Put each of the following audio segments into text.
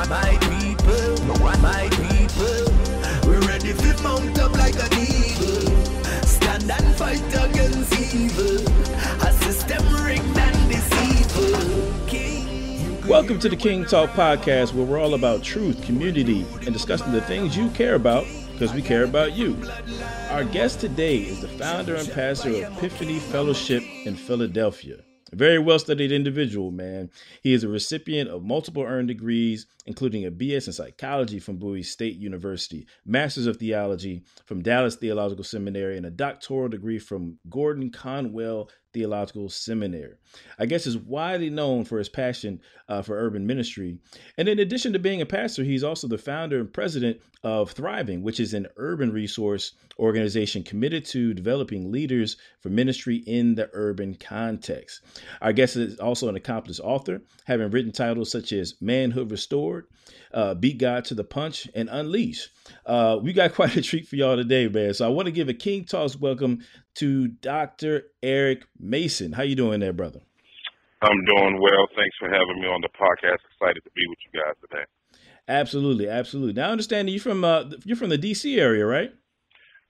My people, we're ready to mount up like an eagle. Stand and fight against evil. A system rigged and deceitful. King. Welcome to the King Talk podcast, where we're all about truth, community, and discussing the things you care about because we care about you. Our guest today is the founder and pastor of Epiphany Fellowship in Philadelphia. A very well-studied individual, man. He is a recipient of multiple earned degrees, including a BS in psychology from Bowie State University, Masters of Theology from Dallas Theological Seminary, and a doctoral degree from Gordon Conwell Theological Seminary. I guess is widely known for his passion for urban ministry. And in addition to being a pastor, he's also the founder and president of Thriving, which is an urban resource organization committed to developing leaders for ministry in the urban context. Our guest is also an accomplished author, having written titles such as Manhood Restored, Beat God to the Punch, and Unleash. We got quite a treat for y'all today, man. So I want to give a King Talks welcome to Dr. Eric Mason. How you doing there, brother? I'm doing well. Thanks for having me on the podcast. Excited to be with you guys today. Absolutely, absolutely. Now, I understand that you're from the D.C. area, right?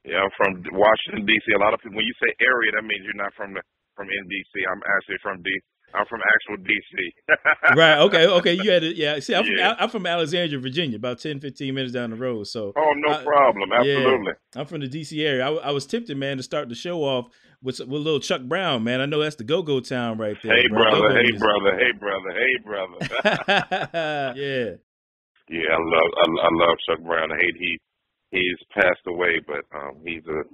Yeah, I'm from Washington, D.C. A lot of people, when you say area, that means you're not from D.C. I'm actually from D.C. I'm from actual D.C. Right. Okay. You had it. Yeah. See, I'm from Alexandria, Virginia, about 10, 15 minutes down the road. So. Oh, no problem. Absolutely. Yeah, I'm from the D.C. area. I was tempted, man, to start the show off with little Chuck Brown, man. I know that's the go-go town right there. Hey, bro. brother. Hey, music. brother. Hey, brother. Hey, brother. Yeah. Yeah, I love Chuck Brown. I hate he's passed away, but he's a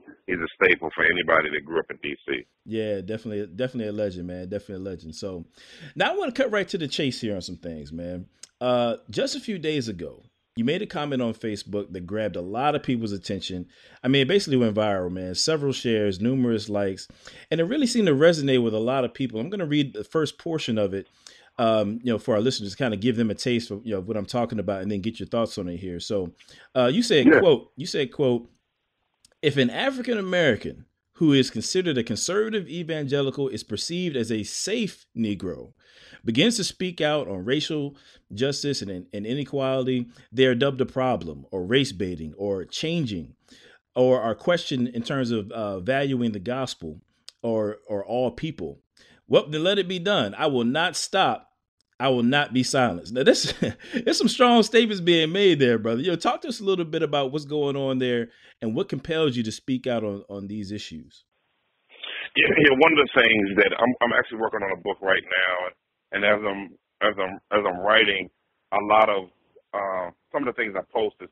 staple for anybody that grew up in D.C. Yeah, definitely a legend, man. Definitely a legend. So now I want to cut right to the chase here on some things, man. Just a few days ago, you made a comment on Facebook that grabbed a lot of people's attention. I mean, it basically went viral, man. Several shares, numerous likes, and it really seemed to resonate with a lot of people. I'm going to read the first portion of it, for our listeners, kind of give them a taste of, what I'm talking about, and then get your thoughts on it here. So you said, quote, if an African American who is considered a conservative evangelical is perceived as a safe Negro, begins to speak out on racial justice and inequality, they are dubbed a problem, or race baiting, or changing, or are questioned in terms of valuing the gospel or all people. Well, then let it be done. I will not stop. I will not be silenced. Now, there's some strong statements being made there, brother. Talk to us a little bit about what's going on there and what compels you to speak out on these issues. Yeah. One of the things that I'm actually working on a book right now, and as I'm writing, a lot of some of the things I post is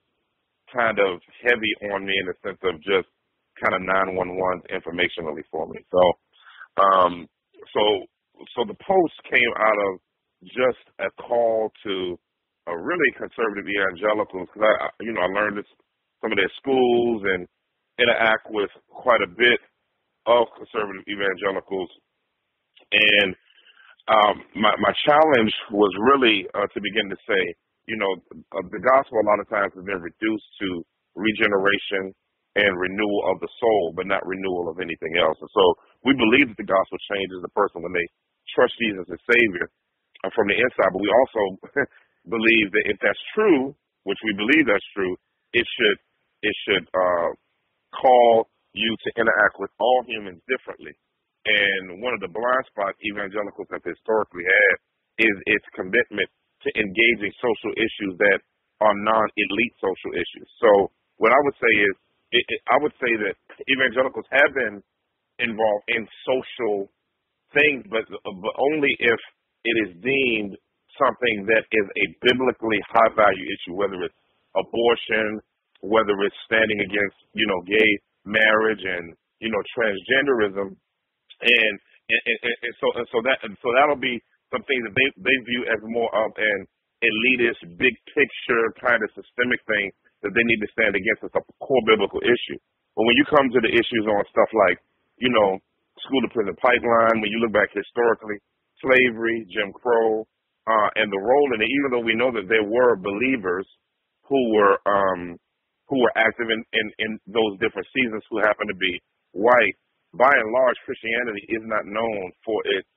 kind of heavy on me in the sense of just kind of 911 informationally for me. So the post came out of just a call to a really conservative evangelicals, because I learned this, some of their schools and interact with quite a bit of conservative evangelicals, and my challenge was really to begin to say, the gospel a lot of times has been reduced to regeneration and renewal of the soul, but not renewal of anything else. And so we believe that the gospel changes the person when they trust Jesus as Savior from the inside, but we also believe that if that's true, which we believe that's true, it should call you to interact with all humans differently. And one of the blind spots evangelicals have historically had is its commitment to engaging social issues that are non-elite social issues. So what I would say is, I would say that evangelicals have been involved in social things, but only if it is deemed something that is a biblically high-value issue, whether it's abortion, whether it's standing against, gay marriage and, transgenderism, and so that'll be some things that they view as more of an elitist, big picture kind of systemic thing that they need to stand against as a core biblical issue. But when you come to the issues on stuff like, school to prison pipeline, when you look back historically, slavery, Jim Crow, and the role in it, even though we know that there were believers who were active in those different seasons who happened to be white, by and large, Christianity is not known for its,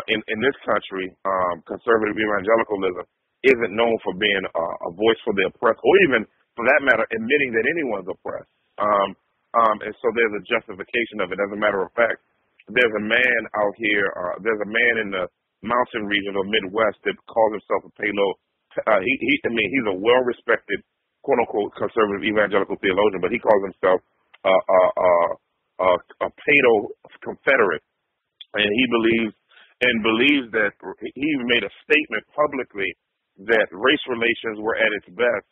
in this country, conservative evangelicalism isn't known for being a voice for the oppressed, or even, for that matter, admitting that anyone's oppressed. And so there's a justification of it. As a matter of fact, there's a man out here, there's a man in the mountain region or Midwest that calls himself a payload. He's a well-respected, quote-unquote, conservative evangelical theologian, but he calls himself a Paedo Confederate. And he believes that he made a statement publicly that race relations were at its best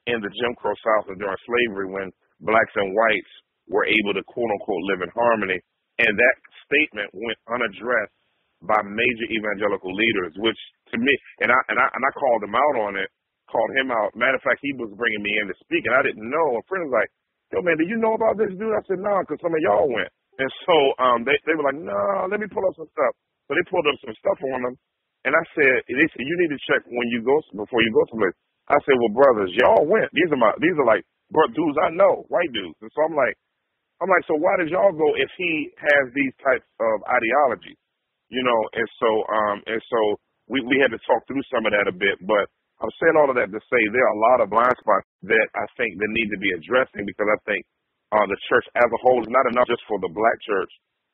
in the Jim Crow South and during slavery, when blacks and whites were able to, quote-unquote, live in harmony. And that statement went unaddressed by major evangelical leaders, which to me, and I called him out on it, called him out. Matter of fact, he was bringing me in to speak, and I didn't know. A friend was like, "Yo, man, do you know about this dude?" I said, "No, because some of y'all went." And so they were like, "No, let me pull up some stuff." So they pulled up some stuff on them, and I said, "They said you need to check when you go before you go someplace." I said, "Well, brothers, y'all went. These are like dudes I know, white dudes." And so I'm like, so why did y'all go if he has these types of ideologies? You know, and so we had to talk through some of that a bit, but I'm saying all of that to say there are a lot of blind spots that I think that need to be addressing, because I think the church as a whole is not enough just for the black church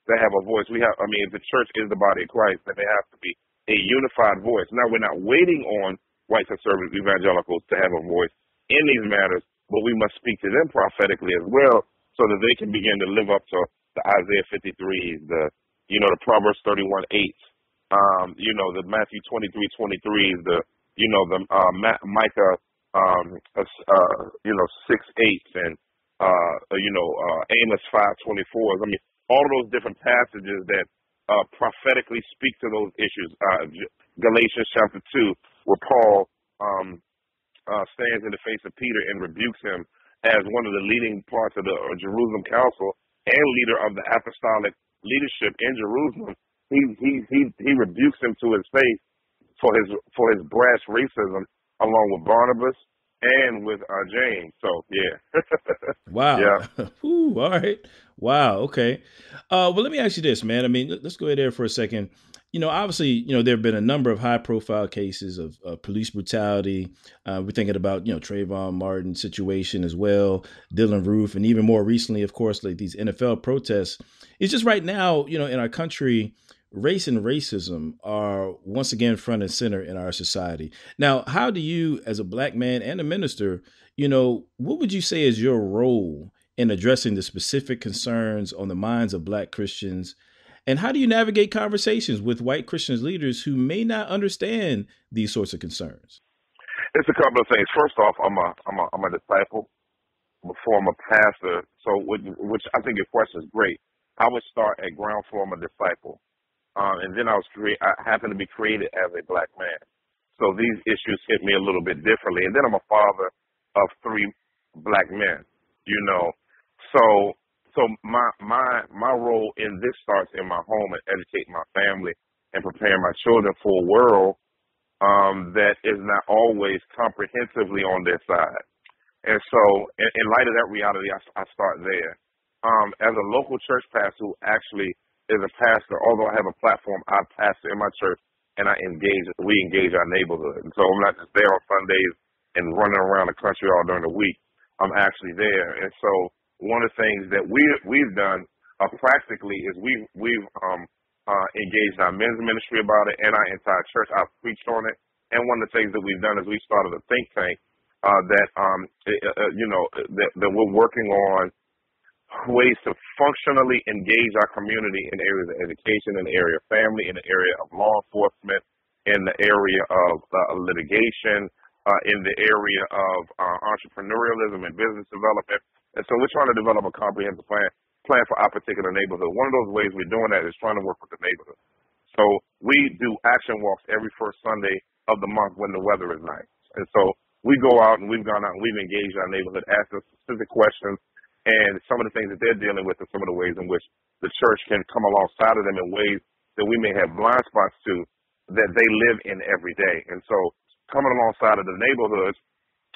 to have a voice. If the church is the body of Christ, then there has to be a unified voice. Now, we're not waiting on white conservative evangelicals to have a voice in these matters, but we must speak to them prophetically as well, so that they can begin to live up to the Isaiah 53s, the Proverbs 31:8, the Matthew 23:23, the Micah 6:8, and Amos 5:24. I mean, all of those different passages that prophetically speak to those issues. Galatians chapter 2, where Paul stands in the face of Peter and rebukes him as one of the leading parts of the Jerusalem Council and leader of the apostolic leadership in Jerusalem. He rebukes him to his face for his brash racism, along with Barnabas and with James. So yeah. Wow. Yeah. Ooh, all right. Wow. Okay. Well, let me ask you this, man. I mean, let's go there for a second. Obviously, there have been a number of high profile cases of police brutality. We're thinking about, Trayvon Martin's situation as well, Dylan Roof, and even more recently, of course, like these NFL protests. It's just right now, in our country, race and racism are once again front and center in our society. Now, how do you, as a black man and a minister, what would you say is your role in addressing the specific concerns on the minds of black Christians? And how do you navigate conversations with white Christian leaders who may not understand these sorts of concerns? It's a couple of things. First off, I'm a disciple before I'm a pastor. So, which I think your question is great. I would start at ground floor. I'm a disciple, and then I happen to be created as a black man. So these issues hit me a little bit differently. And then I'm a father of 3 black men. So my role in this starts in my home and educating my family and preparing my children for a world that is not always comprehensively on their side. And so in light of that reality, I start there. As a local church pastor who actually is a pastor, although I have a platform, I pastor in my church, and we engage our neighborhood. And so I'm not just there on Sundays and running around the country all during the week. I'm actually there. And so one of the things that we've done practically is we've engaged our men's ministry about it and our entire church. I've preached on it. And one of the things that we've done is we started a think tank that we're working on ways to functionally engage our community in areas of education, in the area of family, in the area of law enforcement, in the area of litigation, in the area of entrepreneurialism and business development. And so we're trying to develop a comprehensive plan for our particular neighborhood. One of those ways we're doing that is trying to work with the neighborhood. So we do action walks every first Sunday of the month when the weather is nice. And so we go out and we've gone out and we've engaged our neighborhood, asked them specific questions, and some of the things that they're dealing with and some of the ways in which the church can come alongside of them in ways that we may have blind spots to that they live in every day. And so coming alongside of the neighborhoods,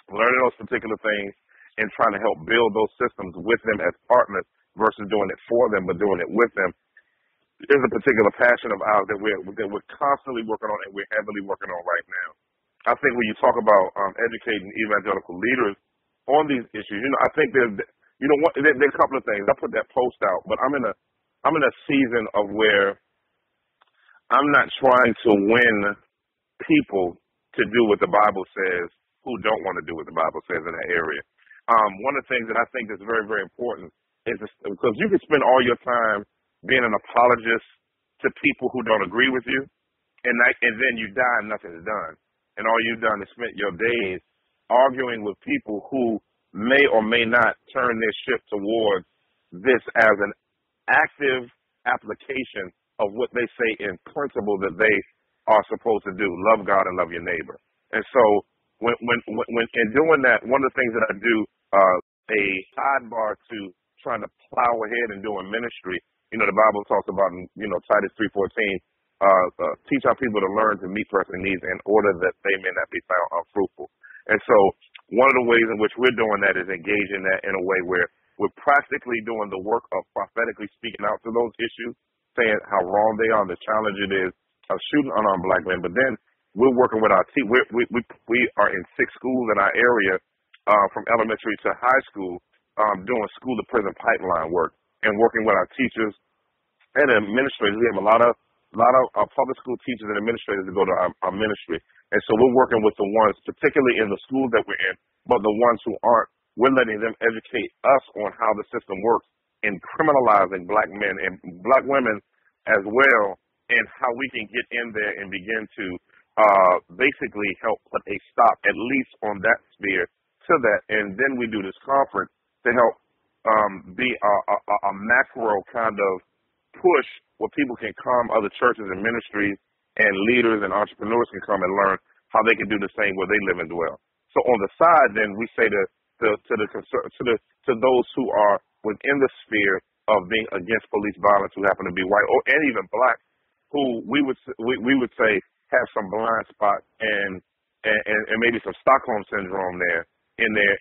learning those particular things, and trying to help build those systems with them as partners versus doing it for them, but doing it with them, is a particular passion of ours that we're constantly working on and we're heavily working on right now. I think when you talk about educating evangelical leaders on these issues, I think there's a couple of things. I put that post out, but I'm in a season of where I'm not trying to win people to do what the Bible says who don't want to do what the Bible says in that area. One of the things that I think is very, very important is because you can spend all your time being an apologist to people who don't agree with you, and then you die and nothing's done. And all you've done is spent your days arguing with people who may or may not turn their ship towards this as an active application of what they say in principle that they are supposed to do: love God and love your neighbor. And so when in doing that, one of the things that I do, a sidebar to trying to plow ahead and doing ministry, the Bible talks about in, Titus 3:14, teach our people to learn to meet personal needs in order that they may not be found unfruitful. And so one of the ways in which we're doing that is engaging that in a way where we're practically doing the work of prophetically speaking out to those issues, saying how wrong they are, the challenge it is of shooting unarmed black men. But then we're working with our team. We are in 6 schools in our area, from elementary to high school, doing school to prison pipeline work and working with our teachers and administrators. We have a lot of public school teachers and administrators that go to our ministry. And so we're working with the ones, particularly in the schools that we're in, but the ones who aren't, we're letting them educate us on how the system works in criminalizing black men and black women as well, and how we can get in there and begin to basically help put a stop, at least on that sphere, to that. And then we do this conference to help be a macro kind of push where people can come, other churches and ministries and leaders and entrepreneurs can come and learn how they can do the same where they live and dwell. So on the side, then we say to those who are within the sphere of being against police violence, who happen to be white and even black, who we would say have some blind spot and maybe some Stockholm syndrome there in their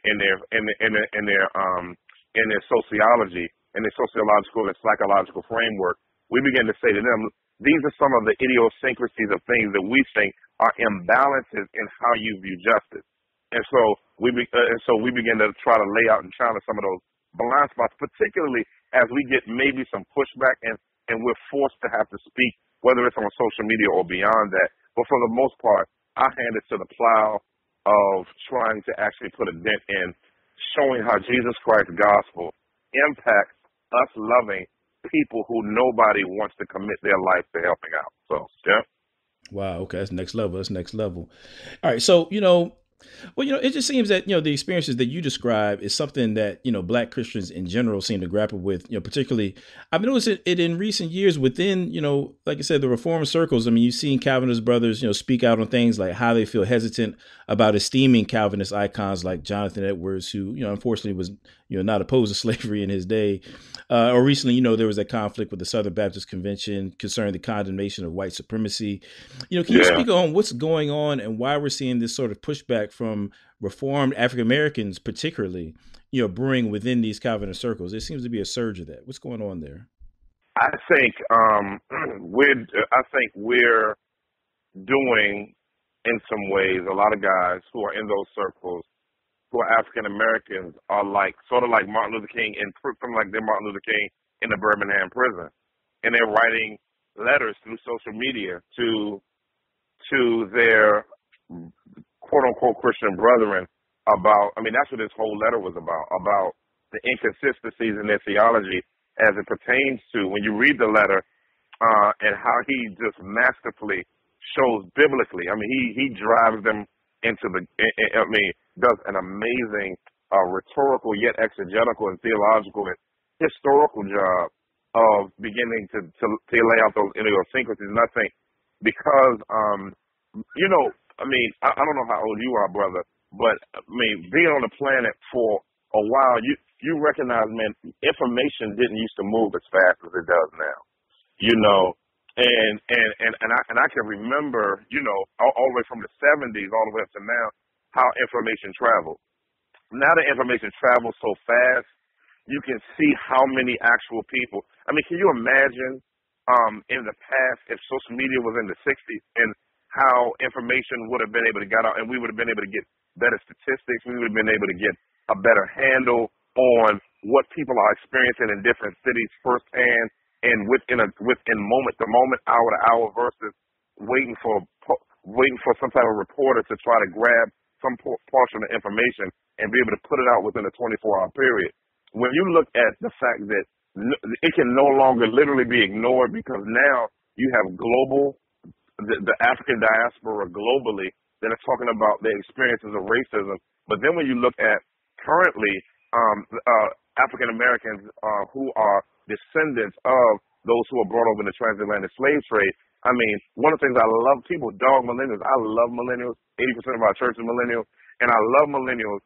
sociology and their sociological and psychological framework. We begin to say to them, these are some of the idiosyncrasies of things that we think are imbalances in how you view justice. And so we begin to try to lay out and challenge some of those blind spots, particularly as we get maybe some pushback and we're forced to have to speak, whether it's on social media or beyond that. But for the most part, I hand it to the plow of trying to actually put a dent in showing how Jesus Christ's gospel impacts us loving people who nobody wants to commit their life to helping out. So, yeah. Wow. Okay. That's next level. All right. So, it just seems that, the experiences that you describe is something that, Black Christians in general seem to grapple with, particularly I've noticed it in recent years within, like I said, the reform circles. I mean, you've seen Calvinist brothers, speak out on things like how they feel hesitant about esteeming Calvinist icons like Jonathan Edwards, who, unfortunately was, not opposed to slavery in his day. Or recently, there was a conflict with the Southern Baptist Convention concerning the condemnation of white supremacy. Can you speak on what's going on and why we're seeing this sort of pushback from Reformed African Americans, particularly, brewing within these Calvinist circles? There seems to be a surge of that. What's going on there? I think we're doing, in some ways, a lot of guys who are in those circles who are African Americans are sort of like Martin Luther King, and something like they're Martin Luther King in the Birmingham prison, and they're writing letters through social media to their quote unquote Christian brethren about. I mean, that's what this whole letter was about the inconsistencies in their theology as it pertains to when you read the letter and how he just masterfully shows biblically. I mean, he drives them into does an amazing rhetorical yet exegetical and theological and historical job of beginning to lay out those idiosyncrasies. And I think because, I don't know how old you are, brother, but being on the planet for a while, you recognize, man, information didn't used to move as fast as it does now, And I can remember, all the way from the 70s all the way up to now, how information traveled. Now that information travels so fast, you can see how many actual people. I mean, can you imagine in the past if social media was in the 60s and how information would have been able to get out, and we would have been able to get better statistics. We would have been able to get a better handle on what people are experiencing in different cities firsthand and within moment to moment, hour to hour, versus waiting for some type of reporter to try to grab some portion of information and be able to put it out within a 24-hour period. When you look at the fact that it can no longer literally be ignored, because now you have the African diaspora globally that are talking about their experiences of racism. But then when you look at currently African Americans who are descendants of those who were brought over in the transatlantic slave trade, I mean, one of the things I love, people dog millennials. I love millennials. 80% of our church is millennials. And I love millennials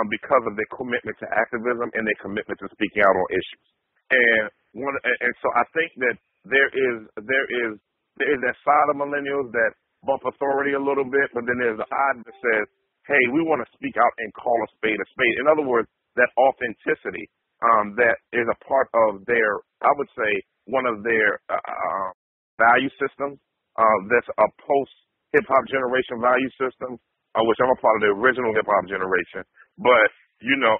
because of their commitment to activism and their commitment to speaking out on issues. And so I think that there is that side of millennials that bump authority a little bit, but then there's the side that says, hey, we want to speak out and call a spade a spade. In other words, that authenticity that is a part of their, I would say, one of their value systems. That's a post-hip-hop generation value system, which I'm a part of the original hip-hop generation. But, you know,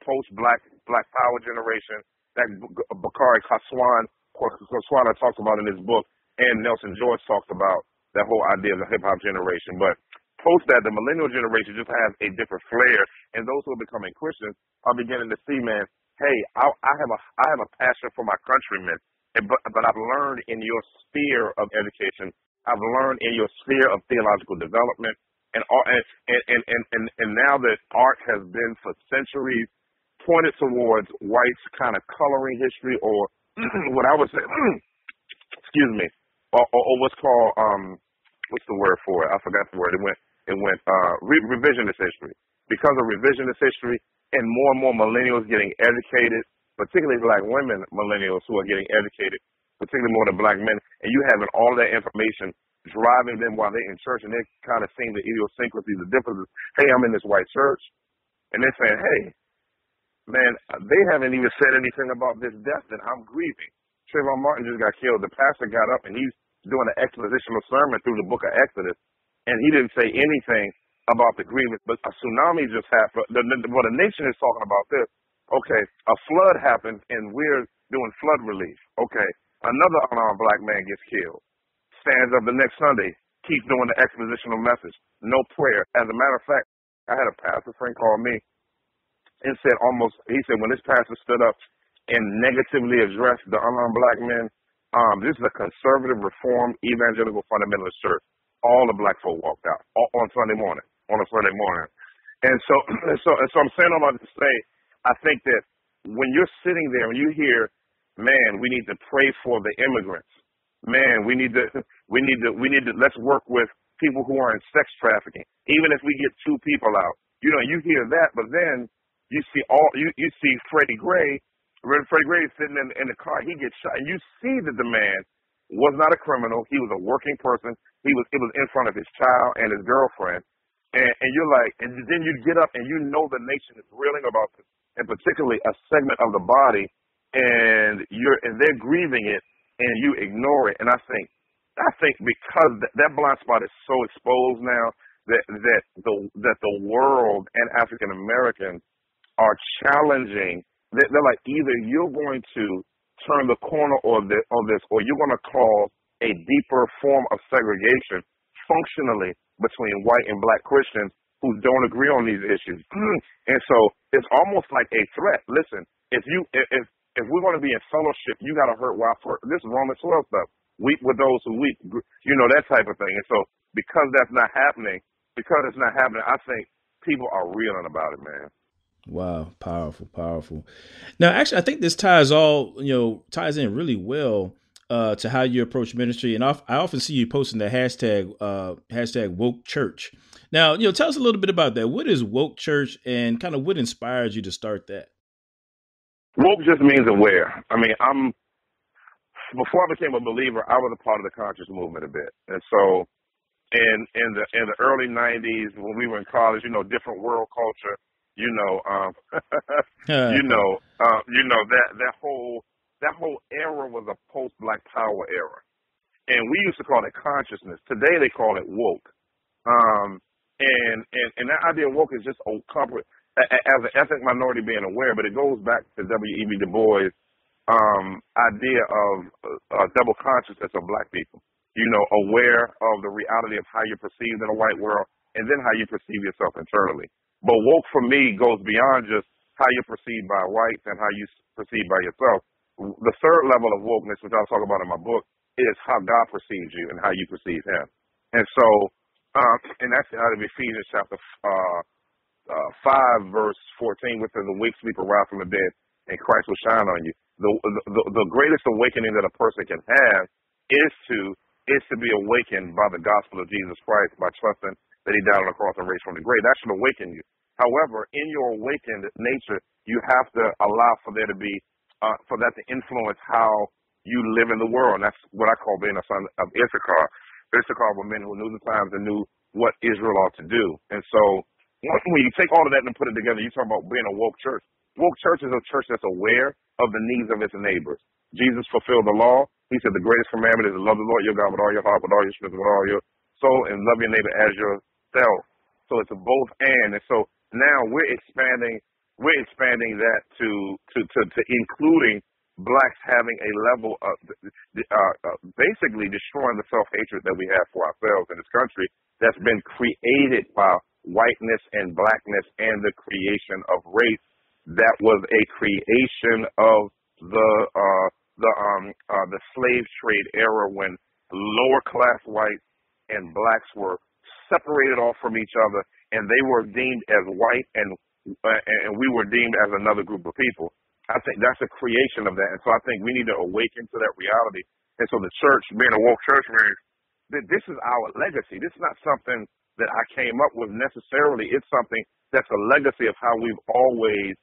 post-Black Power generation, that Bakari Kaswan talks about in his book, and Nelson George talks about that whole idea of the hip-hop generation. But post that, the millennial generation just has a different flair, and those who are becoming Christians are beginning to see, man, hey, I have a passion for my countrymen, but I've learned in your sphere of education, I've learned in your sphere of theological development, and now that art has been for centuries pointed towards whites kind of coloring history, or what I would say, excuse me, or what's called what's the word for it? I forgot the word. It went revisionist history. Because of revisionist history and more millennials getting educated, particularly Black women millennials who are getting educated, particularly more than Black men, and you having all that information driving them while they're in church, and they're kind of seeing the idiosyncrasies, the differences. Hey, I'm in this white church, and they're saying, hey, man, they haven't even said anything about this death that I'm grieving. Trayvon Martin just got killed. The pastor got up, and he's doing an expositional sermon through the book of Exodus, and he didn't say anything about the grievance. But a tsunami just happened. The nation is talking about this. Okay, a flood happens, and we're doing flood relief. Okay, another unarmed Black man gets killed. Stands up the next Sunday, keeps doing the expositional message. No prayer. As a matter of fact, I had a pastor friend call me and said he said when this pastor stood up and negatively addressed the unarmed Black men, this is a conservative, reformed, evangelical fundamentalist church. All the Black folk walked out on a Sunday morning. And so I'm saying all that to say, I think that when you're sitting there and you hear, man, we need to pray for the immigrants. Man, we need to let's work with people who are in sex trafficking. Even if we get 2 people out, you hear that, but then you see you see Freddie Gray. Freddie Gray is sitting in the car, he gets shot, and you see that the man was not a criminal. He was a working person. It was in front of his child and his girlfriend. And you're like, and then you get up and the nation is reeling about this, and particularly a segment of the body, and they're grieving it, and you ignore it. And I think because that blind spot is so exposed now that the world and African Americans are challenging. They're like, either you're going to turn the corner on this, or you're going to cause a deeper form of segregation functionally between white and Black Christians who don't agree on these issues. And so it's almost like a threat. Listen, if we're going to be in fellowship, you got to hurt while this is Romans 12 stuff. Weep with those who weep, that type of thing. And so because it's not happening, I think people are reeling about it, man. Wow. Powerful. Now, actually, I think this ties in really well to how you approach ministry. And I often see you posting the hashtag woke church. Now, tell us a little bit about that. What is woke church, and kind of what inspires you to start that? Woke just means aware. I mean, before I became a believer, I was a part of the conscious movement a bit. And so in the early 90s, when we were in college, different world culture, that whole era was a post-Black Power era. And we used to call it consciousness. Today they call it woke. And that idea of woke is just a corporate, as an ethnic minority being aware, but it goes back to W.E.B. Du Bois' idea of double consciousness of black people. Aware of the reality of how you're perceived in a white world, and then how you perceive yourself internally. But woke for me goes beyond just how you're perceived by whites and how you perceive by yourself. The third level of wokeness, which I'll talk about in my book, is how God perceives you and how you perceive Him. And so, and that's out of Ephesians chapter 5, verse 14, which says, "Awake, sleep, arise from the dead, and Christ will shine on you." The greatest awakening that a person can have is to be awakened by the gospel of Jesus Christ, by trusting that He died on the cross and raised from the grave. That should awaken you. However, in your awakened nature, you have to allow for there to be, for that to influence how you live in the world. And that's what I call being a son of Issachar. Issachar were men who knew the times and knew what Israel ought to do. And so when you take all of that and put it together, you talk about being a woke church. Woke church is a church that's aware of the needs of its neighbors. Jesus fulfilled the law. He said the greatest commandment is to love the Lord your God with all your heart, with all your strength, with all your soul, and love your neighbor as yourself. So it's a both and. And so now we're expanding that to including blacks having a level of basically destroying the self-hatred that we have for ourselves in this country that's been created by whiteness and blackness and the creation of race that was a creation of the slave trade era, when lower class whites and blacks were separated off from each other, and they were deemed as white and we were deemed as another group of people. I think that's a creation of that, and so I think we need to awaken to that reality. And so the church, being a woke church, this is our legacy. This is not something that I came up with necessarily. It's something that's a legacy of how we've always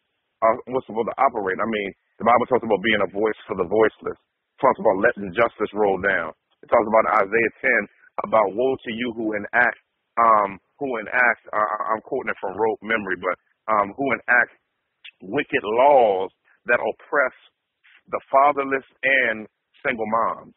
was supposed to operate. I mean, the Bible talks about being a voice for the voiceless. It talks about letting justice roll down. It talks about Isaiah 10 about woe to you who enact, I'm quoting it from rote memory, but who enact wicked laws that oppress the fatherless and single moms.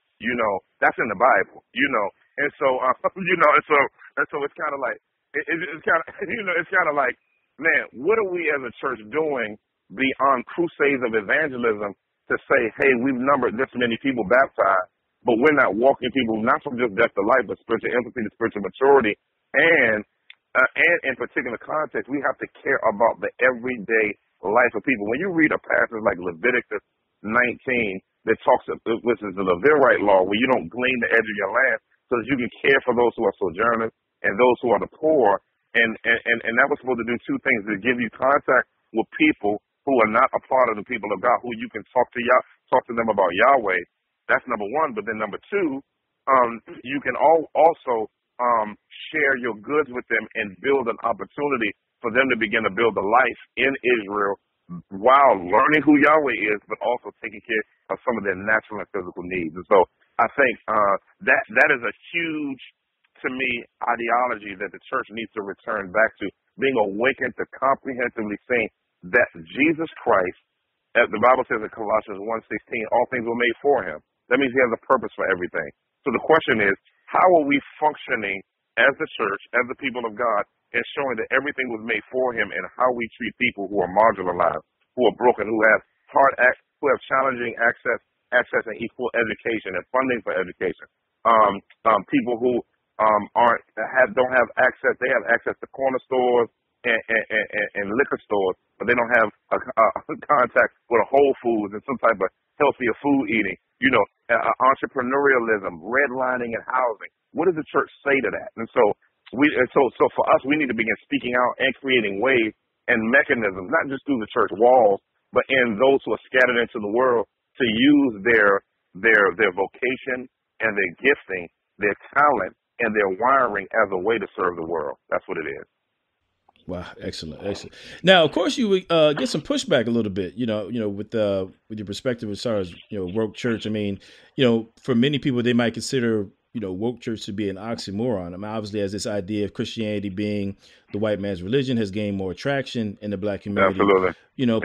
That's in the Bible. And so and so it's kind of like it's kind of like, man, what are we as a church doing beyond crusades of evangelism to say, hey, we've numbered this many people baptized, but we're not walking people not from just death to life, but spiritual empathy to spiritual maturity, and in particular context, we have to care about the everyday life of people. When you read a passage like Leviticus 19 that talks, which is the Levirate law, where you don't glean the edge of your land so that you can care for those who are sojourners and those who are the poor, and that was supposed to do two things: to give you contact with people who are not a part of the people of God, who you can talk to them about Yahweh. That's number one. But then number two, you can also share your goods with them and build an opportunity for them to begin to build a life in Israel while learning who Yahweh is, but also taking care of some of their natural and physical needs. And so I think that is a huge, to me, ideology that the church needs to return back to, being awakened to comprehensively seeing that Jesus Christ, as the Bible says in Colossians 1:16, all things were made for Him. That means He has a purpose for everything. So the question is, how are we functioning as the church, as the people of God, and showing that everything was made for Him, and how we treat people who are marginalized, who are broken, who have who have challenging access and equal education and funding for education. People who don't have access. They have access to corner stores and liquor stores, but they don't have a contact with a Whole Foods and some type of healthier food eating. Entrepreneurialism, redlining, and housing. What does the church say to that? And so so for us, we need to begin speaking out and creating ways and mechanisms, not just through the church walls, but in those who are scattered into the world, to use their vocation and their gifting, their talent, and their wiring as a way to serve the world. That's what it is. Wow, excellent. Now, of course, you would get some pushback a little bit, with your perspective as far as woke church. I mean, for many people, they might consider woke church to be an oxymoron. I mean, obviously, as this idea of Christianity being the white man's religion has gained more traction in the black community. Absolutely.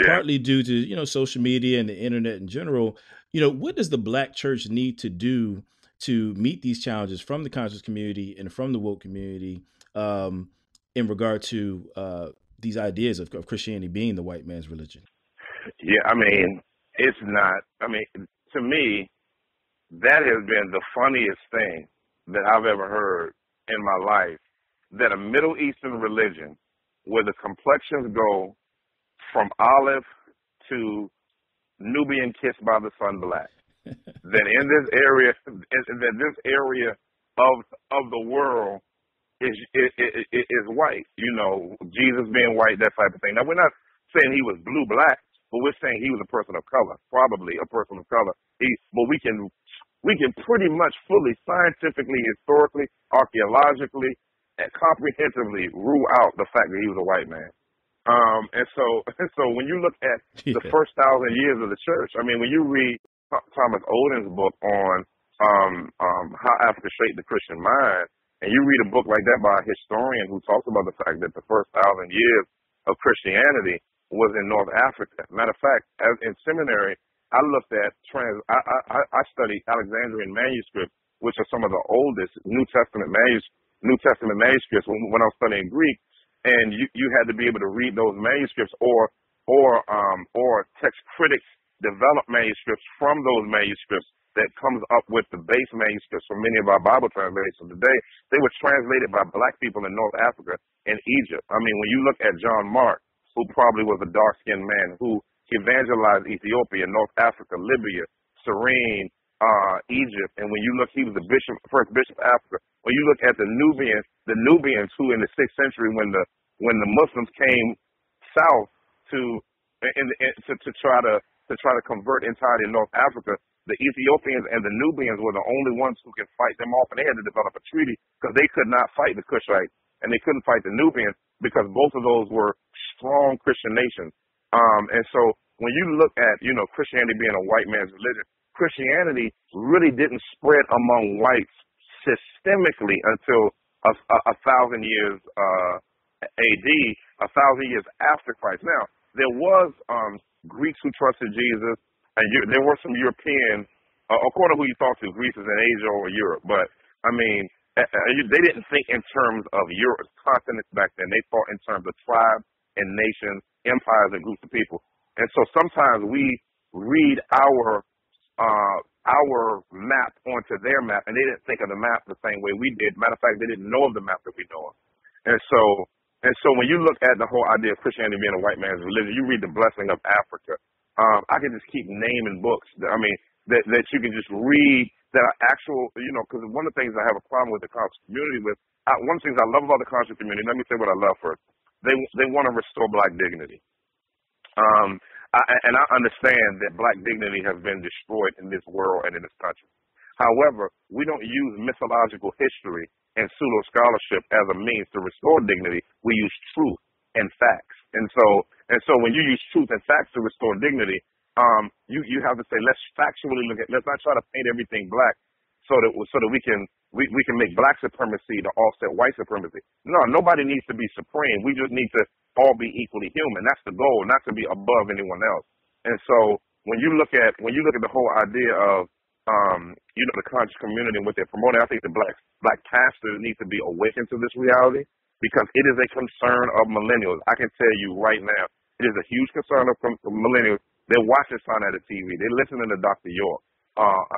Partly due to social media and the internet in general. What does the black church need to do to meet these challenges from the conscious community and from the woke community in regard to these ideas of Christianity being the white man's religion? Yeah, I mean, it's not. I mean, to me, that has been the funniest thing that I've ever heard in my life, that a Middle Eastern religion where the complexions go from olive to Nubian kissed by the sun black, that in this area, that this area of the world is white. You know, Jesus being white, that type of thing. Now, we're not saying he was blue black, but we're saying he was a person of color, probably a person of color. But we can pretty much fully, scientifically, historically, archaeologically, and comprehensively rule out the fact that he was a white man. And so when you look at the first 1,000 years of the church, I mean, when you read Thomas Oden's book on how Africa shaped the Christian mind, and you read a book like that by a historian who talks about the fact that the first 1,000 years of Christianity was in North Africa. Matter of fact, as in seminary, I looked at I studied Alexandrian manuscripts, which are some of the oldest New Testament manuscripts when I was studying Greek. And you had to be able to read those manuscripts or text critics develop manuscripts from those manuscripts that comes up with the base manuscripts from many of our Bible translations today. They were translated by black people in North Africa and Egypt. I mean, when you look at John Mark, who probably was a dark-skinned man who evangelized Ethiopia, North Africa, Libya, Cyrene, Egypt, and when you look, he was the first bishop of Africa. When you look at the Nubians who in the 6th century, when the Muslims came south to try to convert entirely North Africa, the Ethiopians and the Nubians were the only ones who could fight them off, and they had to develop a treaty because they could not fight the Cushites and they couldn't fight the Nubians because both of those were strong Christian nations. And so when you look at, you know, Christianity being a white man's religion, Christianity really didn't spread among whites systemically until a 1,000 years AD, 1,000 years after Christ. Now, there was Greeks who trusted Jesus, and there were some Europeans, according to who you talk to, Greece is in Asia or Europe. But, I mean, they didn't think in terms of Europe, continents back then. They thought in terms of tribes and nations, empires and groups of people. And so sometimes we read our map onto their map, and they didn't think of the map the same way we did. Matter of fact, they didn't know of the map that we know of. And so when you look at the whole idea of Christianity being a white man's religion, you read The Blessing of Africa. I can just keep naming books that you can just read that are actual, you know, because one of the things I have a problem with the conscious community with, one of the things I love about the conscious community, let me say what I love first. They want to restore black dignity. And I understand that black dignity has been destroyed in this world and in this country. However, we don't use mythological history and pseudo-scholarship as a means to restore dignity. We use truth and facts. And so when you use truth and facts to restore dignity, you have to say, let's factually let's not try to paint everything black so that we can make black supremacy to offset white supremacy. No, nobody needs to be supreme. We just need to all be equally human. That's the goal, not to be above anyone else. And so when you look at the whole idea of the conscious community and what they're promoting, I think the black pastors need to be awakened to this reality because it is a concern of millennials. I can tell you right now, it is a huge concern of millennials. They're watching Son at the TV. They're listening to Dr. York.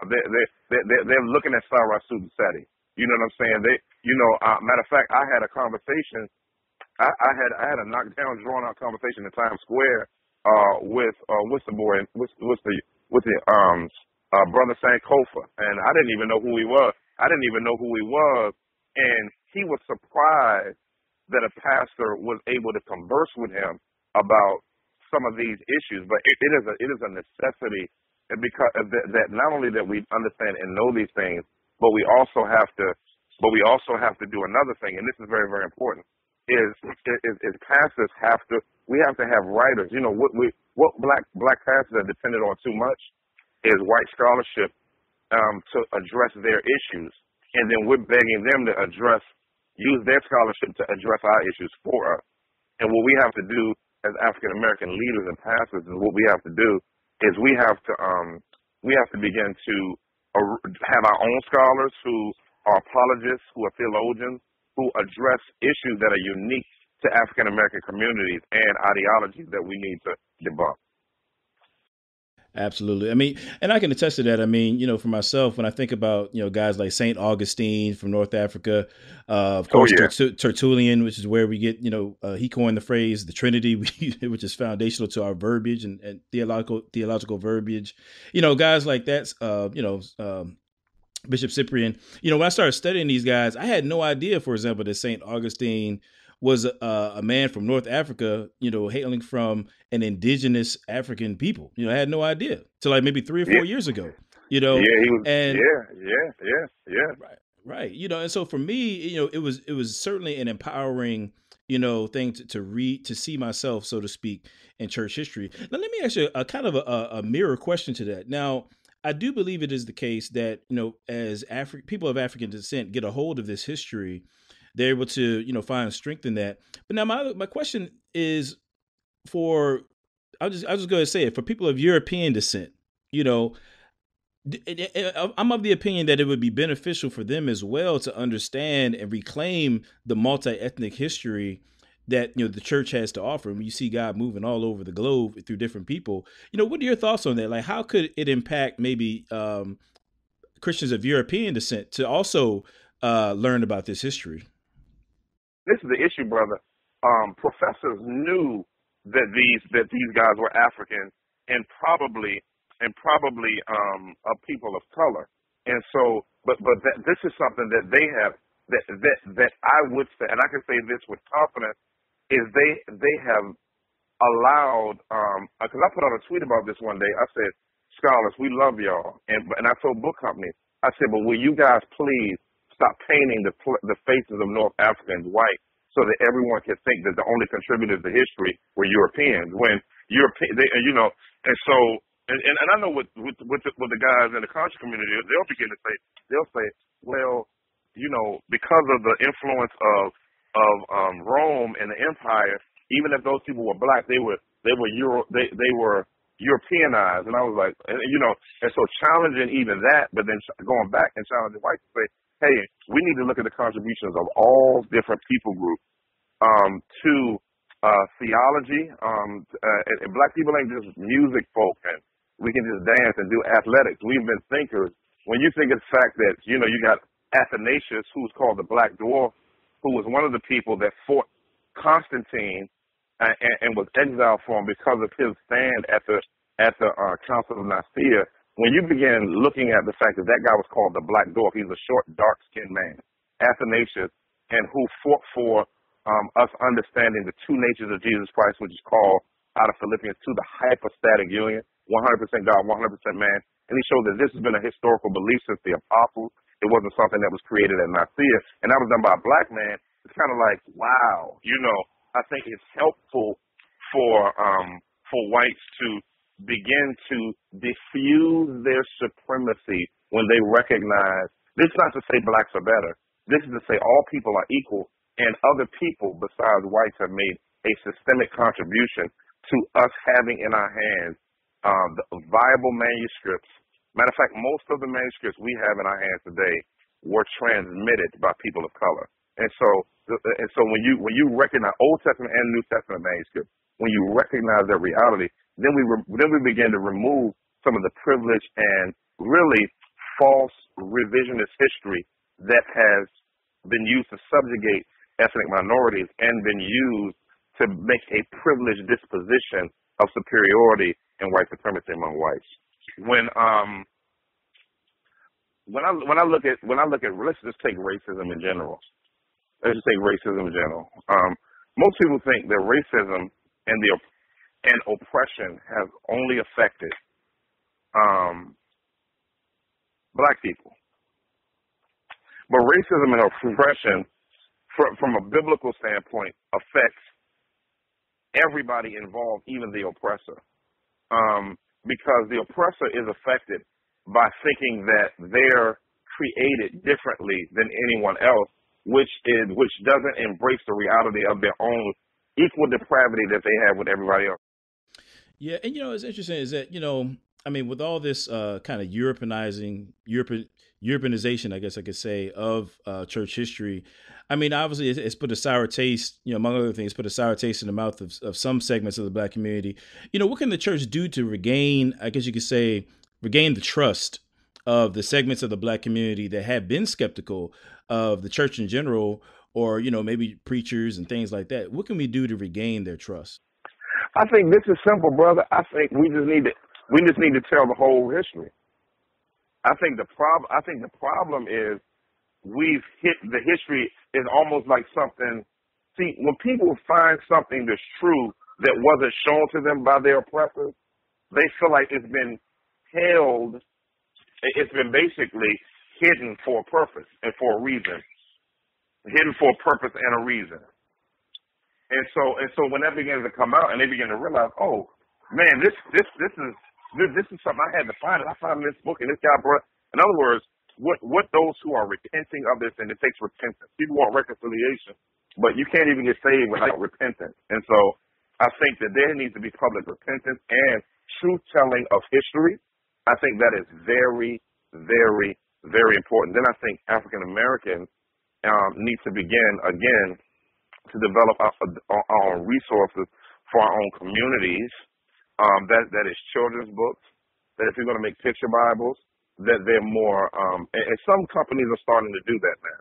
They're looking at Sarah Sudiseti. You know what I'm saying? Matter of fact, I had a conversation. I had a knockdown, drawn out conversation in Times Square with the boy, with the brother Sankofa, and I didn't even know who he was. And he was surprised that a pastor was able to converse with him about some of these issues. But it is a necessity, because that not only that we understand and know these things, but we also have to do another thing, and this is very, very important. Is pastors have to have writers. You know what black pastors are dependent on too much is white scholarship to address their issues, and then we're begging them to use their scholarship to address our issues for us. And what we have to do as African American leaders and pastors, and what we have to do is we have to begin to have our own scholars who are apologists, who are theologians, who address issues that are unique to African American communities and ideologies that we need to debunk. Absolutely. I mean, and I can attest to that. I mean, for myself, when I think about, guys like St. Augustine from North Africa, of course, Tertullian, which is where we get, he coined the phrase, the Trinity, which is foundational to our verbiage and theological verbiage, guys like that, Bishop Cyprian, when I started studying these guys, I had no idea, for example, that St. Augustine was a man from North Africa, hailing from an indigenous African people. I had no idea till like maybe 3 or 4 years ago, Yeah, he was. and Yeah. right. And so for me, it was certainly an empowering, thing to read, to see myself, so to speak, in church history. Now, let me ask you a kind of a mirror question to that. Now, I do believe it is the case that, as people of African descent get a hold of this history, they're able to, find strength in that. But now my question is I'll just go ahead and say it, for people of European descent, I'm of the opinion that it would be beneficial for them as well to understand and reclaim the multi-ethnic history that, the church has to offer. When you see God moving all over the globe through different people, what are your thoughts on that? Like, how could it impact maybe Christians of European descent to also learn about this history? This is the issue, brother. Professors knew that these guys were African and probably of people of color, and so but this is something that they have that I would say, and I can say this with confidence, is they have allowed, because I put out a tweet about this one day. I said, scholars, we love y'all, and I told book companies, I said, but will you guys please stop painting the faces of North Africans white so that everyone can think that the only contributors to history were Europeans, when and so and I know with the guys in the conscious community, they'll say, well, because of the influence of Rome and the empire, even if those people were black, they were Europeanized. And I was like, and so challenging even that, but then going back and challenging whites to say, hey, we need to look at the contributions of all different people groups to theology. And black people ain't just music folk, and we can just dance and do athletics. We've been thinkers. When you think of the fact that, you got Athanasius, who's called the Black Dwarf, who was one of the people that fought Constantine and was exiled for him because of his stand at the Council of Nicaea. When you begin looking at the fact that guy was called the Black Dwarf, he's a short, dark-skinned man, Athanasius, and who fought for us understanding the two natures of Jesus Christ, which is called out of Philippians 2, the hypostatic union, 100% God, 100% man. And he showed that this has been a historical belief since the apostles. It wasn't something that was created at Nicaea, and that was done by a black man. It's kind of like, wow, I think it's helpful for whites to begin to diffuse their supremacy when they recognize, this is not to say blacks are better. This is to say all people are equal, and other people besides whites have made a systemic contribution to us having in our hands the viable manuscripts. Matter of fact, most of the manuscripts we have in our hands today were transmitted by people of color. And so when you recognize Old Testament and New Testament manuscripts, when you recognize that reality, then we begin to remove some of the privilege and really false revisionist history that has been used to subjugate ethnic minorities and been used to make a privileged disposition of superiority and white supremacy among whites. When I look at let's just take racism in general. Let's just take racism in general. Most people think that racism and oppression has only affected black people, but racism and oppression, from a biblical standpoint, affects everybody involved, even the oppressor. Because the oppressor is affected by thinking that they're created differently than anyone else, which doesn't embrace the reality of their own equal depravity that they have with everybody else. Yeah, and it's interesting is that I mean, with all this kind of Europeanization, I guess I could say, of church history, I mean, obviously it's put a sour taste, among other things, put a sour taste in the mouth of some segments of the Black community. What can the church do to regain, I guess you could say, regain the trust of the segments of the Black community that have been skeptical of the church in general, or, maybe preachers and things like that? What can we do to regain their trust? I think this is simple, brother. I think we just need to tell the whole history. I think the problem is we've hit the history is almost like something. See, when people find something that's true that wasn't shown to them by their oppressors, they feel like it's been held. It's been basically hidden for a purpose and for a reason. Hidden for a purpose and a reason. And so when that begins to come out and they begin to realize, oh man, this is something I had to find. I found this book and this guy brought. In other words, what those who are repenting of this, and it takes repentance. People want reconciliation, but you can't even get saved without repentance. And so I think that there needs to be public repentance and truth telling of history. I think that is very, very, very important. Then I think African Americans need to begin again to develop our own resources for our own communities. That is children's books. That if you're going to make picture Bibles, that they're more. And some companies are starting to do that now.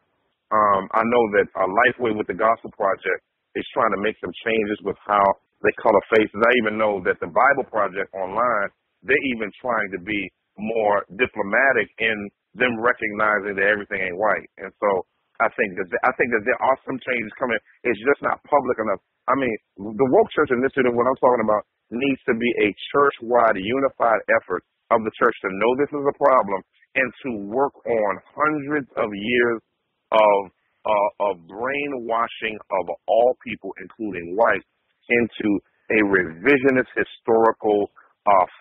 I know that Lifeway with the Gospel Project is trying to make some changes with how they color faces. I even know that the Bible Project online, they're even trying to be more diplomatic in them recognizing that everything ain't white. And so I think that there are some changes coming. It's just not public enough. I mean, the woke church initiative, what I'm talking about, needs to be a church-wide, unified effort of the church to know this is a problem and to work on hundreds of years of brainwashing of all people, including whites, into a revisionist historical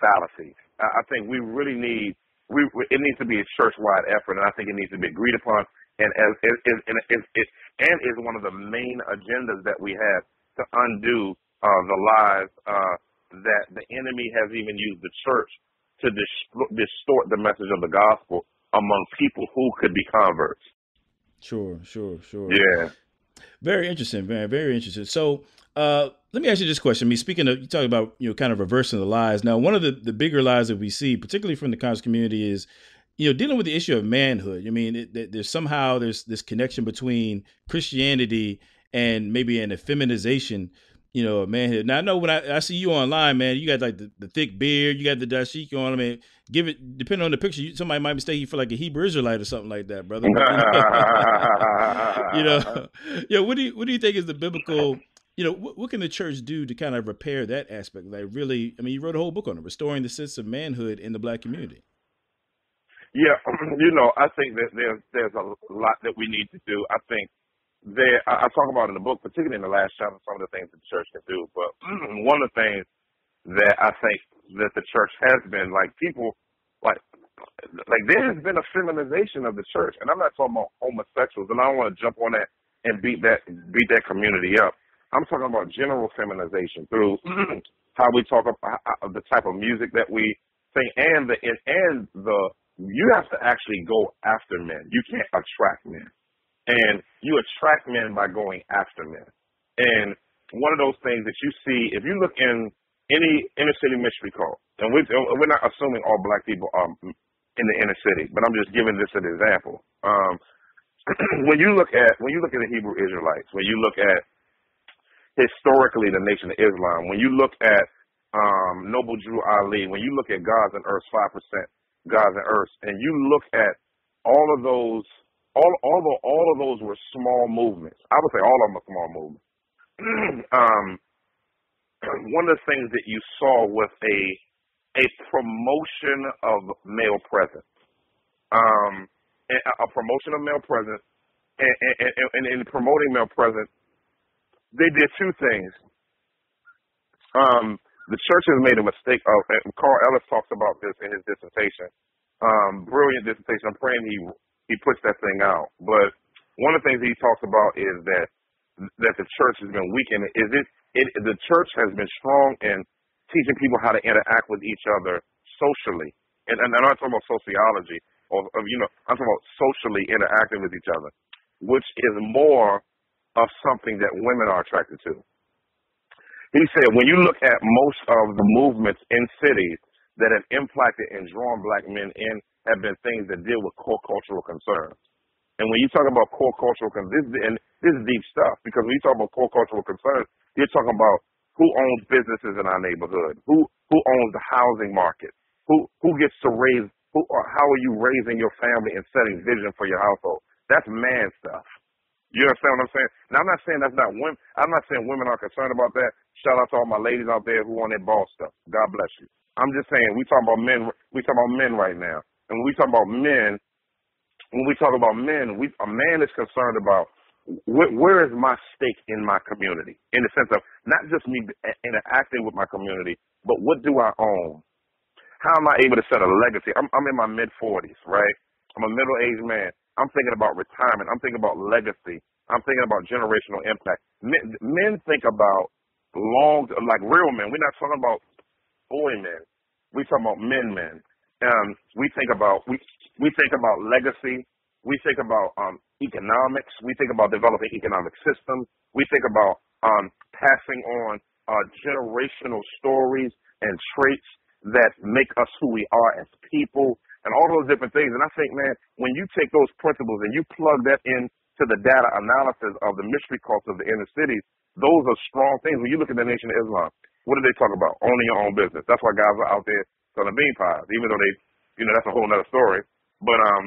fallacy. I think we really need. It needs to be a church-wide effort, and I think it needs to be agreed upon. And is one of the main agendas that we have to undo the lies that the enemy has even used the church to distort the message of the gospel among people who could be converts. Sure. Yeah. Very interesting, man. Very interesting. So let me ask you this question. I mean, speaking of, you talk about, kind of reversing the lies. Now, one of the bigger lies that we see, particularly from the conscious community, is dealing with the issue of manhood. I mean, there's this connection between Christianity and maybe an effeminization, of manhood. Now, I know when I see you online, man, you got like the thick beard, you got the dashiki on. I mean, depending on the picture, somebody might mistake you for like a Hebrew Israelite or something like that, brother. What do you think is the biblical? What can the church do to kind of repair that aspect? Like, really, I mean, you wrote a whole book on it, restoring the sense of manhood in the Black community. Yeah, I think that there's a lot that we need to do. I think I talk about in the book, particularly in the last chapter, some of the things that the church can do. But one of the things that I think that the church has been, like, people, like there has been a feminization of the church, and I'm not talking about homosexuals, and I don't want to jump on that and beat that community up. I'm talking about general feminization through how we talk about the type of music that we sing, and you have to actually go after men. You can't attract men. And you attract men by going after men. And one of those things that you see, if you look in any inner city mystery cult, and we're not assuming all Black people are in the inner city, but I'm just giving this an example. When you look at the Hebrew Israelites, when you look at historically the Nation of Islam, when you look at Noble Drew Ali, when you look at Gods and Earth's 5%, Gods and Earth, and you look at all of those, although all of those were small movements, I would say all of them are small movements. One of the things that you saw was a promotion of male presence, a promotion of male presence, and in promoting male presence, they did two things. The church has made a mistake of, and Carl Ellis talks about this in his dissertation. Brilliant dissertation. I'm praying he puts that thing out. But one of the things he talks about is that the church has been weakened. The church has been strong in teaching people how to interact with each other socially, and I'm not talking about sociology, I'm talking about socially interacting with each other, which is more of something that women are attracted to. He said, when you look at most of the movements in cities that have impacted and drawn black men in have been things that deal with core cultural concerns. And when you talk about core cultural concerns, this is deep stuff, because when you talk about core cultural concerns, you're talking about who owns businesses in our neighborhood, who owns the housing market, who gets to raise, how are you raising your family and setting vision for your household. That's man stuff. You understand what I'm saying? Now, I'm not saying that's not women. I'm not saying women are concerned about that. Shout out to all my ladies out there who want that boss stuff. God bless you. I'm just saying we talking about men. We talking about men right now, and when we talk about men, a man is concerned about where is my stake in my community, in the sense of not just me interacting with my community, but what do I own? How am I able to set a legacy? I'm in my mid-40s, right? I'm a middle-aged man. I'm thinking about retirement. I'm thinking about legacy. I'm thinking about generational impact. Men think about like real men. We're not talking about boy men. We talking about men. We think about legacy. We think about economics. We think about developing economic systems. We think about passing on generational stories and traits that make us who we are as people, and all those different things. And I think, man, when you take those principles and you plug that into the data analysis of the mystery cults of the inner cities, those are strong things. When you look at the Nation of Islam, what do they talk about? Owning your own business. That's why guys are out there selling bean pies, even though that's a whole nother story. But I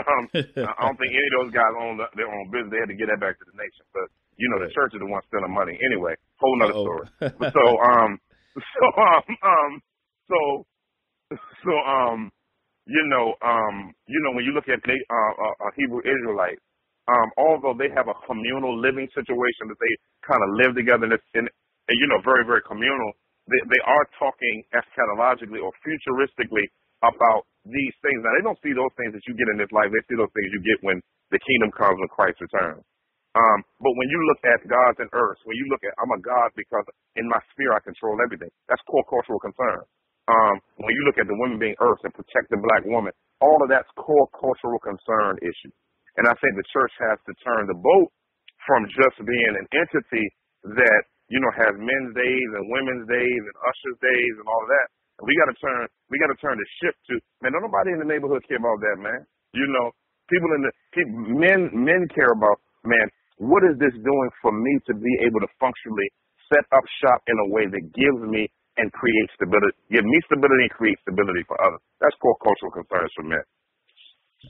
don't think any of those guys own their own business. They had to get that back to the nation. But the church is the one stealing money. Anyway, whole nother story. But when you look at a Hebrew Israelite, although they have a communal living situation that they kind of live together and very, very communal, they are talking eschatologically or futuristically about these things. Now, they don't see those things that you get in this life. They see those things you get when the kingdom comes, when Christ returns. But when you look at gods and earths, when you look at, I'm a god because in my sphere I control everything, that's core cultural concern. When you look at the women being earths and protect the black woman, all of that's core cultural concern issue. And I think the church has to turn the boat from just being an entity that, has men's days and women's days and ushers days and all of that. And we got to turn the ship to, man, don't nobody in the neighborhood care about that, man. Men care about, man, what is this doing for me to be able to functionally set up shop in a way that gives me and creates stability, give me stability and create stability for others. That's core cultural concerns for men.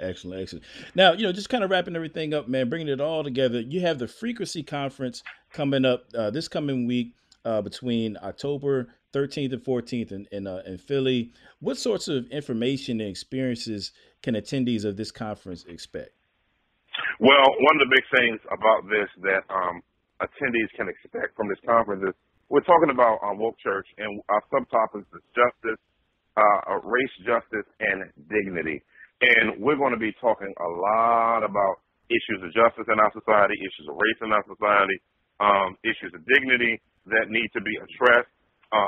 Excellent. Now, just kind of wrapping everything up, man, bringing it all together. You have the Frequency Conference coming up this coming week between October 13th and 14th in Philly. What sorts of information and experiences can attendees of this conference expect? Well, one of the big things about this that attendees can expect from this conference is we're talking about woke church, and our subtopics is justice, race justice, and dignity. And we're going to be talking a lot about issues of justice in our society, issues of race in our society, issues of dignity that need to be addressed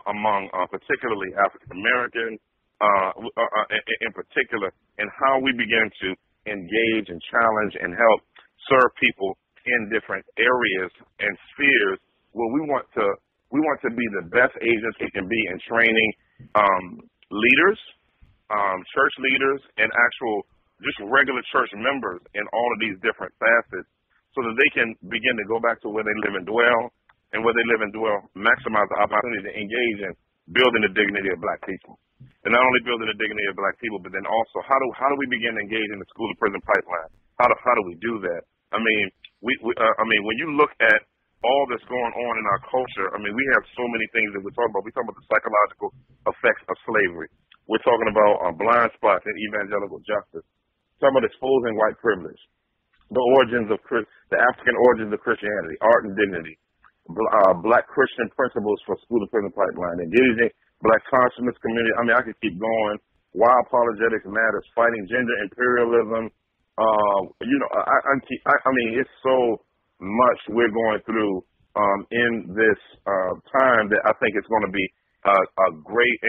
among particularly African Americans, in particular, and how we begin to engage and challenge and help serve people in different areas and spheres where we want to be the best agents we can be in training leaders, church leaders, and actual just regular church members in all of these different facets so that they can begin to go back to where they live and dwell, and where they live and dwell, maximize the opportunity to engage in building the dignity of black people. And not only building the dignity of black people, but then also how do we begin to engage in the school to prison pipeline? How do we do that? I mean, when you look at all that's going on in our culture, I mean, we have so many things that we're talking about. We're talking about the psychological effects of slavery. We're talking about blind spots in evangelical justice. We're talking about exposing white privilege, the African origins of Christianity, art and dignity, black Christian principles for school to prison pipeline, engaging black consciousness community. I mean, I could keep going. Why apologetics matters, fighting gender imperialism. I mean, it's so much we're going through in this time that I think it's going to be a great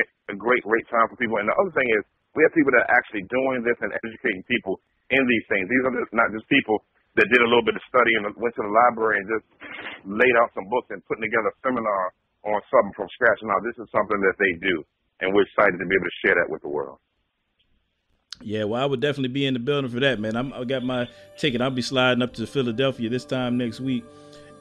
time for people. And the other thing is, we have people that are actually doing this and educating people in these things. These are not just people that did a little bit of study and went to the library and just laid out some books and putting together a seminar on something from scratch. Now, this is something that they do, and we're excited to be able to share that with the world. Yeah, well, I would definitely be in the building for that, man. I got my ticket. I'll be sliding up to Philadelphia this time next week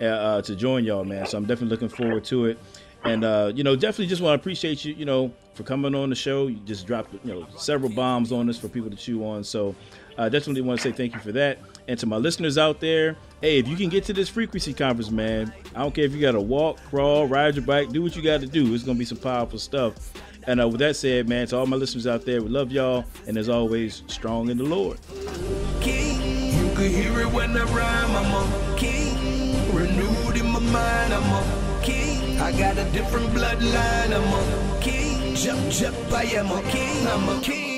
to join y'all, man. So I'm definitely looking forward to it. And, definitely just want to appreciate you, for coming on the show. You just dropped, several bombs on us for people to chew on. So I definitely want to say thank you for that. And to my listeners out there, hey, if you can get to this Frequency Conference, man, I don't care if you got to walk, crawl, ride your bike, do what you got to do. It's going to be some powerful stuff. And with that said, man, to all my listeners out there, we love y'all. And as always, strong in the Lord. King, you can hear it when I rhyme. I'm a king, renewed in my mind. I'm a king, I got a different bloodline. I'm a king, jump, I am a king. I'm a king.